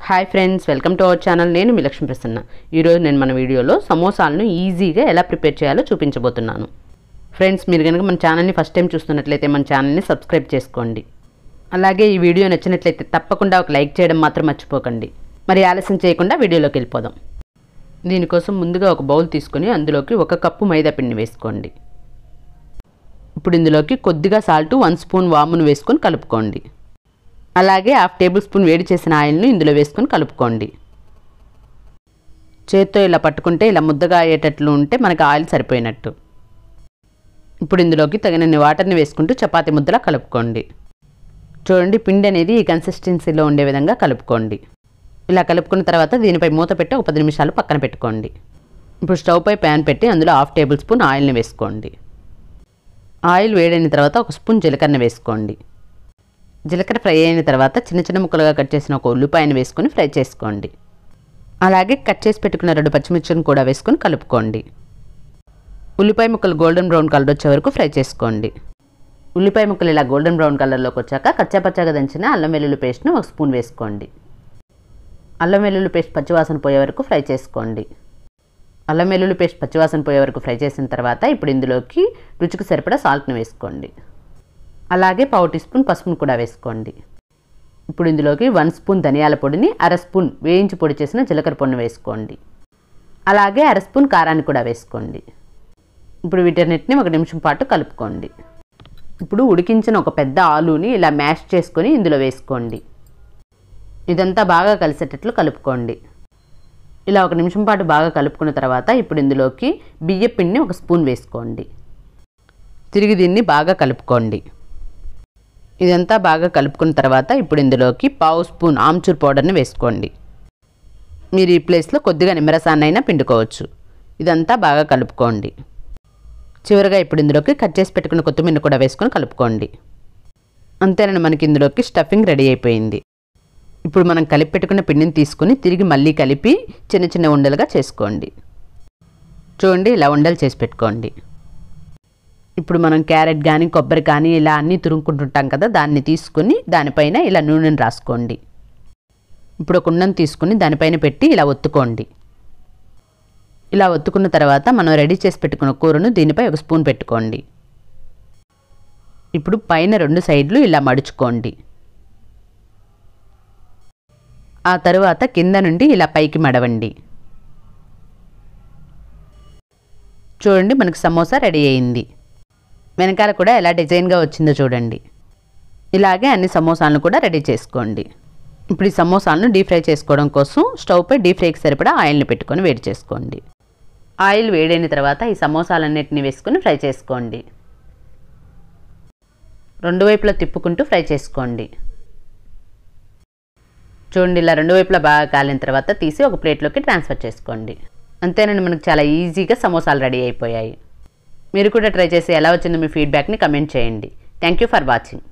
Hi friends, welcome to our channel. నేను మీ లక్ష్మీ ప్రసన్న. ఈరోజు నేను మన వీడియోలో సమోసాలను ఈజీగా ఎలా ప్రిపేర్ చేయాలో చూపించబోతున్నాను. ఫ్రెండ్స్, మీరు కనుక మన ఛానల్ని ఫస్ట్ టైం చూస్తున్నట్లయితే మన ఛానల్ని సబ్స్క్రైబ్ చేసుకోండి. అలాగే ఈ వీడియో నచ్చినట్లయితే తప్పకుండా ఒక లైక్ చేయడం మాత్రం మర్చిపోకండి. మరి ఆలస్యం చేయకుండా వీడియోలోకి వెళ్ళిపోదాం. దీనికోసం ముందుగా ఒక బౌల్ తీసుకొని అందులోకి 1 కప్పు మైదా పిండిని వేసుకోండి. ఇప్పుడు ఇందులోకి కొద్దిగా సాల్ట్, 1 స్పూన్ వామును వేసుకొని కలుపుకోండి. అలాగే 1/2 టేబుల్ స్పూన్ వేడి చేసిన ఆయిల్ని ఇందులో వేసుకొని కలుపుకోండి. చేత్తో ఇలా పట్టుకుంటే ఇలా ముద్దగా అయ్యేటట్లు ఉంటే మనకి ఆయిల్ సరిపోయినట్టు. ఇప్పుడు ఇందులోకి తగినన్ని వాటర్ని వేసుకుంటూ చపాతీ ముద్దలా కలుపుకోండి. చూడండి, పిండి అనేది ఈ కన్సిస్టెన్సీలో ఉండే విధంగా కలుపుకోండి. ఇలా కలుపుకున్న తర్వాత దీనిపై మూత పెట్టి ఒక 10 నిమిషాలు పక్కన పెట్టుకోండి. ఇప్పుడు స్టవ్ పై ప్యాన్ పెట్టి అందులో 1/2 టేబుల్ స్పూన్ ఆయిల్ని వేసుకోండి. ఆయిల్ వేడైన తర్వాత 1 స్పూన్ జీలకర్ర వేసుకోండి. జీలకర్ర ఫ్రై అయిన తర్వాత చిన్న చిన్న ముక్కలుగా కట్ చేసిన ఒక ఉల్లిపాయను వేసుకొని ఫ్రై చేసుకోండి. అలాగే కట్ చేసి పెట్టుకున్న 2 పచ్చిమిర్చిని కూడా వేసుకొని కలుపుకోండి. ఉల్లిపాయ ముక్కలు గోల్డెన్ బ్రౌన్ కలర్ వచ్చే వరకు ఫ్రై చేసుకోండి. ఉల్లిపాయ ముక్కలు ఇలా గోల్డెన్ బ్రౌన్ కలర్లోకి వచ్చాక కచ్చాపచ్చాగా దంచిన అల్లం వెల్లుల్లి పేస్ట్ను 1 స్పూన్ వేసుకోండి. అల్లం వెల్లుల్లి పేస్ట్ పచ్చివాసన పోయే వరకు ఫ్రై చేసుకోండి. అల్లం వెల్లుల్లి పేస్ట్ పచ్చివాసన పోయే వరకు ఫ్రై చేసిన తర్వాత ఇప్పుడు ఇందులోకి రుచికి సరిపడా సాల్ట్ని వేసుకోండి. అలాగే 1/2 టీ స్పూన్ పసుపును కూడా వేసుకోండి. ఇప్పుడు ఇందులోకి 1 స్పూన్ ధనియాల పొడిని, 1/2 స్పూన్ వేయించి పొడి చేసిన జీలకర్ర పొడిని వేసుకోండి. అలాగే 1/2 స్పూన్ కారాన్ని కూడా వేసుకోండి. ఇప్పుడు వీటన్నిటిని 1 నిమిషం పాటు కలుపుకోండి. ఇప్పుడు ఉడికించిన ఒక పెద్ద ఆలూని ఇలా మ్యాష్ చేసుకొని ఇందులో వేసుకోండి. ఇదంతా బాగా కలిసేటట్లు కలుపుకోండి. ఇలా 1 నిమిషం పాటు బాగా కలుపుకున్న తర్వాత ఇప్పుడు ఇందులోకి బియ్య పిండిని 1 స్పూన్ వేసుకోండి. తిరిగి దీన్ని బాగా కలుపుకోండి. ఇదంతా బాగా కలుపుకున్న తర్వాత ఇప్పుడు ఇందులోకి 1/2 స్పూన్ ఆమ్చూర్ పౌడర్ని వేసుకోండి. మీరు ఈ ప్లేస్లో కొద్దిగా నిమ్మరసాన్నైనా పిండుకోవచ్చు. ఇదంతా బాగా కలుపుకోండి. చివరిగా ఇప్పుడు ఇందులోకి కట్ చేసి పెట్టుకున్న కొత్తిమీరని కూడా వేసుకొని కలుపుకోండి. అంతేనండి, మనకి ఇందులోకి స్టఫింగ్ రెడీ అయిపోయింది. ఇప్పుడు మనం కలిపి పెట్టుకున్న పిండిని తీసుకుని తిరిగి మళ్ళీ కలిపి చిన్న చిన్న ఉండలుగా చేసుకోండి. చూడండి, ఇలా ఉండలు చేసి పెట్టుకోండి. ఇప్పుడు మనం క్యారెట్ కానీ కొబ్బరి కానీ ఇలా అన్నీ తురుముకుంటుంటాం కదా, దాన్ని తీసుకుని దానిపైన ఇలా నూనెను రాసుకోండి. ఇప్పుడు ఒక ఉండను తీసుకుని దానిపైన పెట్టి ఇలా ఒత్తుకోండి. ఇలా ఒత్తుకున్న తర్వాత మనం రెడీ చేసి పెట్టుకున్న కూరను దీనిపై 1 స్పూన్ పెట్టుకోండి. ఇప్పుడు పైన 2 సైడ్లు ఇలా మడుచుకోండి. ఆ తరువాత కింద నుండి ఇలా పైకి మడవండి. చూడండి, మనకి సమోసా రెడీ అయింది. వెనకాల కూడా ఎలా డిజైన్గా వచ్చిందో చూడండి. ఇలాగే అన్ని సమోసాలను కూడా రెడీ చేసుకోండి. ఇప్పుడు ఈ సమోసాలను డీప్ ఫ్రై చేసుకోవడం కోసం స్టవ్ పై డీప్ ఫ్రైకి సరిపడా ఆయిల్ని పెట్టుకొని వేడి చేసుకోండి. ఆయిల్ వేడైన తర్వాత ఈ సమోసాలన్నిటిని వేసుకొని ఫ్రై చేసుకోండి. 2 వైపులా తిప్పుకుంటూ ఫ్రై చేసుకోండి. చూడండి, ఇలా 2 వైపులా బాగా కాలిన తర్వాత తీసి ఒక ప్లేట్లోకి ట్రాన్స్ఫర్ చేసుకోండి. అంతేనండి, మనకు చాలా ఈజీగా సమోసాలు రెడీ అయిపోయాయి. మీరు కూడా ట్రై చేసి ఎలా వచ్చిందో మీ ఫీడ్బ్యాక్ని కమెంట్ చేయండి. Thank you for watching.